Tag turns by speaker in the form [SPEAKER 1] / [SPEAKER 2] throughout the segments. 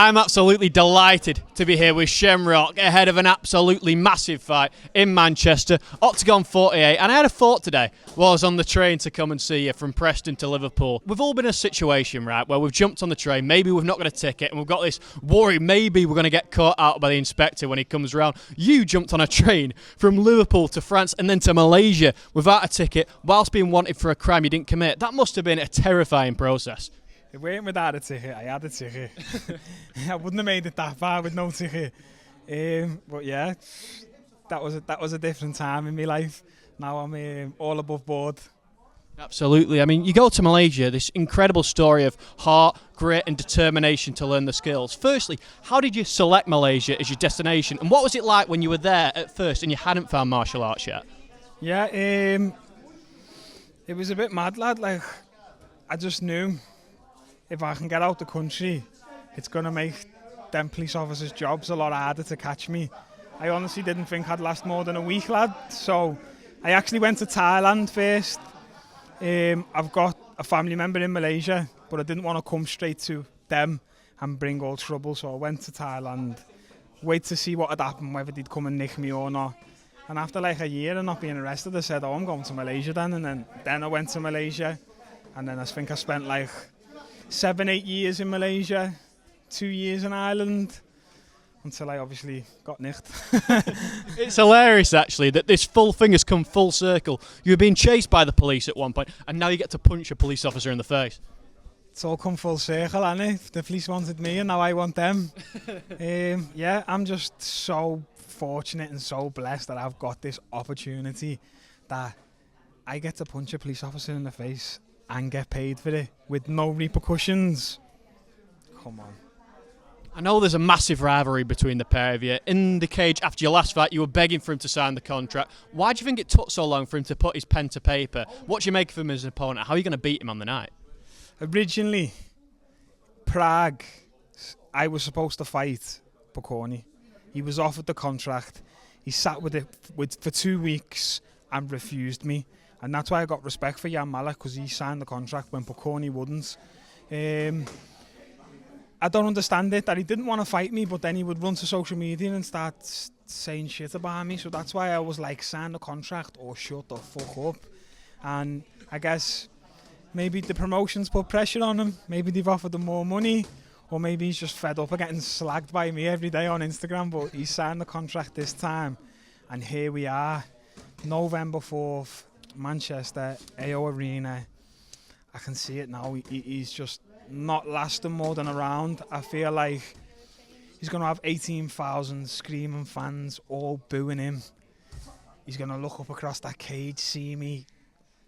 [SPEAKER 1] I'm absolutely delighted to be here with Shem Rock ahead of an absolutely massive fight in Manchester, Octagon 48, and I had a thought today while I was on the train to come and see you from Preston to Liverpool. We've all been in a situation, right, where we've jumped on the train, maybe we've not got a ticket, and we've got this worry maybe we're going to get caught out by the inspector when he comes around. You jumped on a train from Liverpool to France and then to Malaysia without a ticket whilst being wanted for a crime you didn't commit. That must have been a terrifying process.
[SPEAKER 2] It weren't without a ticket, I had a ticket. I wouldn't have made it that far with no ticket. But yeah, that was a different time in my life. Now I'm all above board.
[SPEAKER 1] Absolutely. I mean, you go to Malaysia, this incredible story of heart, grit and determination to learn the skills. Firstly, how did you select Malaysia as your destination? And what was it like when you were there at first and you hadn't found martial arts yet?
[SPEAKER 2] Yeah, it was a bit mad, lad. Like, I just knew if I can get out the country, it's going to make them police officers' jobs a lot harder to catch me. I honestly didn't think I'd last more than a week, lad. So I actually went to Thailand first. I've got a family member in Malaysia, but I didn't want to come straight to them and bring all trouble. So I went to Thailand, wait to see what had happened, whether they'd come and nick me or not. And after like a year of not being arrested, I said, oh, I'm going to Malaysia then. And then I went to Malaysia. And then I think I spent like 7-8 years in Malaysia, 2 years in Ireland, until I obviously got nicked.
[SPEAKER 1] It's hilarious, actually, that this full thing has come full circle. You were being chased by the police at one point, and now you get to punch a police officer in the face.
[SPEAKER 2] It's all come full circle, hasn't it? The police wanted me, and now I want them. Yeah, I'm just so fortunate and so blessed that I've got this opportunity that I get to punch a police officer in the face and get paid for it with no repercussions. Come on.
[SPEAKER 1] I know there's a massive rivalry between the pair of you. In the cage after your last fight, you were begging for him to sign the contract. Why do you think it took so long for him to put his pen to paper? What do you make of him as an opponent? How are you going to beat him on the night?
[SPEAKER 2] Originally, Prague, I was supposed to fight Pokorny. He was offered the contract. He sat with it for 2 weeks and refused me. And that's why I got respect for Jan Malek, because he signed the contract when Pokorny wouldn't. I don't understand it, that he didn't want to fight me, but then he would run to social media and start saying shit about me. So that's why I was like, sign the contract or shut the fuck up. And I guess maybe the promotions put pressure on him. Maybe they've offered him more money. Or maybe he's just fed up of getting slagged by me every day on Instagram. But he signed the contract this time. And here we are, November 4th. Manchester, AO Arena. I can see it now. He's just not lasting more than a round. I feel like he's going to have 18,000 screaming fans all booing him. He's going to look up across that cage, see me,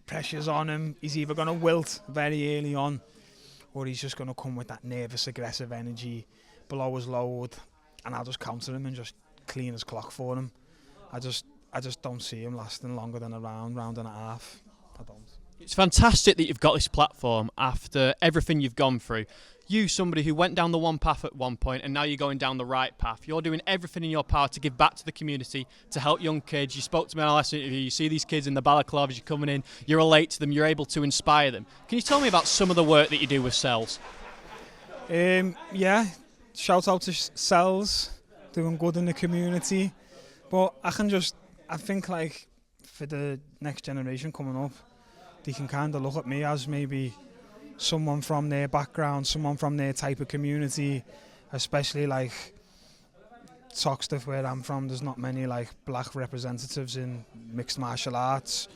[SPEAKER 2] pressure's on him. He's either going to wilt very early on, or he's just going to come with that nervous, aggressive energy, blow his load, and I'll just counter him and just clean his clock for him. I just don't see him lasting longer than a round and a half. I don't.
[SPEAKER 1] It's fantastic that you've got this platform after everything you've gone through. You, somebody who went down the one path at one point and now you're going down the right path. You're doing everything in your power to give back to the community, to help young kids. You spoke to me in our last interview. You see these kids in the balaclavas, you're coming in, you relate to them, you're able to inspire them. Can you tell me about some of the work that you do with Cells?
[SPEAKER 2] Yeah, shout out to Cells, doing good in the community. But I think like for the next generation coming up, they can kind of look at me as maybe someone from their background, someone from their type of community, especially like Toxteth, where I'm from. There's not many like black representatives in mixed martial arts,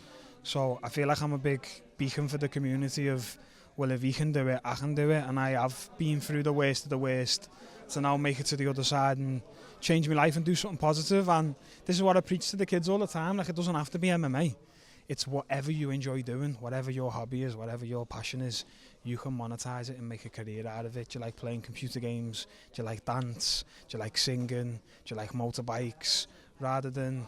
[SPEAKER 2] so I feel like I'm a big beacon for the community of, well, if he can do it, I can do it. And I have been through the worst of the worst to now make it to the other side and change my life and do something positive. And this is what I preach to the kids all the time. Like, it doesn't have to be MMA. It's whatever you enjoy doing, whatever your hobby is, whatever your passion is, you can monetize it and make a career out of it. Do you like playing computer games? Do you like dance? Do you like singing? Do you like motorbikes? Rather than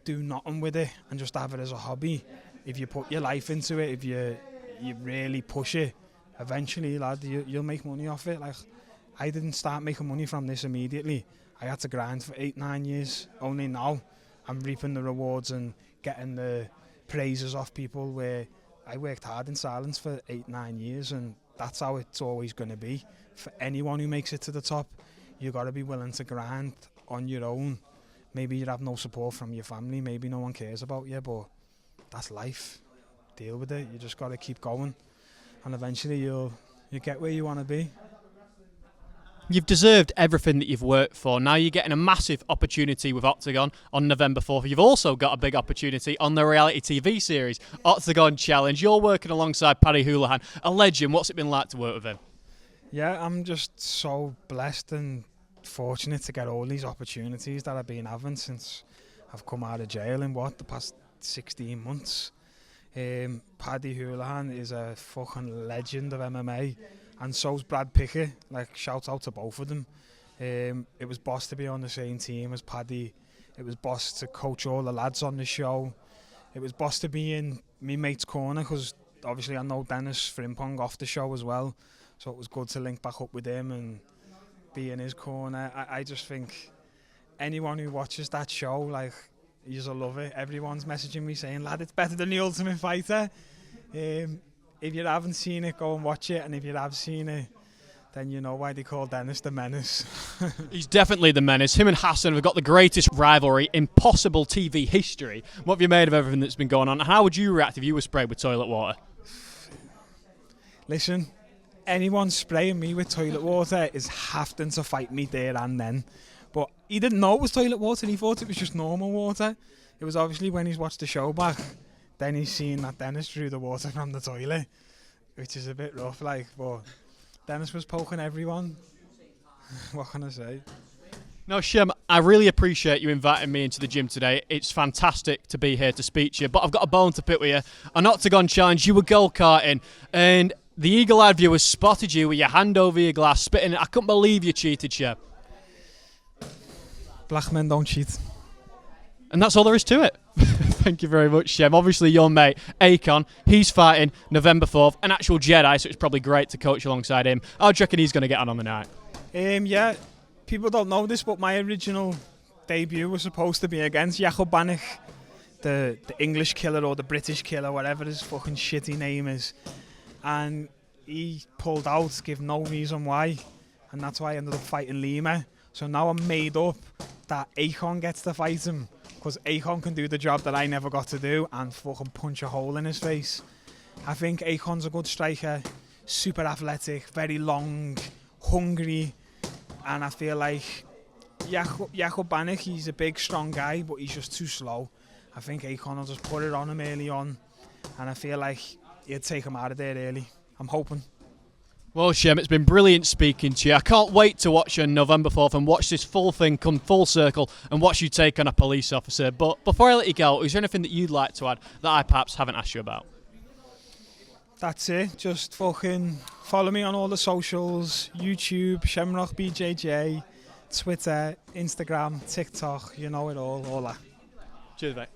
[SPEAKER 2] do nothing with it and just have it as a hobby, if you put your life into it, if you really push it, eventually, lad, you'll make money off it. Like, I didn't start making money from this immediately. I had to grind for 8-9 years. Only now I'm reaping the rewards and getting the praises off people, where I worked hard in silence for 8-9 years, and that's how it's always going to be. For anyone who makes it to the top, you got to be willing to grind on your own. Maybe you have no support from your family, maybe no one cares about you, but that's life. Deal with it. You just got to keep going, and eventually you get where you want to be.
[SPEAKER 1] You've deserved everything that you've worked for. Now you're getting a massive opportunity with Octagon on November 4th. You've also got a big opportunity on the reality TV series, Octagon Challenge. You're working alongside Paddy Houlihan, a legend. What's it been like to work with him?
[SPEAKER 2] Yeah, I'm just so blessed and fortunate to get all these opportunities that I've been having since I've come out of jail in the past 16 months. Paddy Houlihan is a fucking legend of MMA. And so's Brad Pickett, like shout out to both of them. It was boss to be on the same team as Paddy. It was boss to coach all the lads on the show. It was boss to be in me mate's corner because obviously I know Dennis Frimpong off the show as well. So it was good to link back up with him and be in his corner. I just think anyone who watches that show, like, you'll love it. Everyone's messaging me saying, lad, it's better than The Ultimate Fighter. If you haven't seen it, go and watch it. And if you have seen it, then you know why they call Dennis the Menace.
[SPEAKER 1] He's definitely the menace. Him and Hassan have got the greatest rivalry in possible TV history. What have you made of everything that's been going on? How would you react if you were sprayed with toilet water?
[SPEAKER 2] Listen, anyone spraying me with toilet water is having to fight me there and then. But he didn't know it was toilet water. He thought it was just normal water. It was obviously when he's watched the show back, then he's seen that Dennis drew the water from the toilet, which is a bit rough, like, but Dennis was poking everyone. What can I say?
[SPEAKER 1] No, Shem, I really appreciate you inviting me into the gym today. It's fantastic to be here to speak to you, but I've got a bone to pick with you. On Octagon Challenge, you were go-karting, and the eagle-eyed viewers spotted you with your hand over your glass, spitting it. I couldn't believe you cheated, Shem.
[SPEAKER 2] Black men don't cheat.
[SPEAKER 1] And that's all there is to it. Thank you very much, Shem. Obviously, your mate, Akon, he's fighting November 4th, an actual Jedi, so it's probably great to coach alongside him. How do you reckon he's going to get on the night?
[SPEAKER 2] Yeah, people don't know this, but my original debut was supposed to be against Jacob Bannock, the English killer or the British killer, whatever his fucking shitty name is. And he pulled out, give no reason why, and that's why I ended up fighting Lima. So now I'm made up that Akon gets to fight him, because Akon can do the job that I never got to do and fucking punch a hole in his face. I think Akon's a good striker, super athletic, very long, hungry, and I feel like Jacob Bannock, he's a big, strong guy, but he's just too slow. I think Akon will just put it on him early on, and I feel like he'll take him out of there early. I'm hoping.
[SPEAKER 1] Well, Shem, it's been brilliant speaking to you. I can't wait to watch you on November 4th and watch this full thing come full circle and watch you take on a police officer. But before I let you go, is there anything that you'd like to add that I perhaps haven't asked you about?
[SPEAKER 2] That's it. Just fucking follow me on all the socials. YouTube, Shem Rock BJJ, Twitter, Instagram, TikTok, you know it all that.
[SPEAKER 1] Cheers, mate.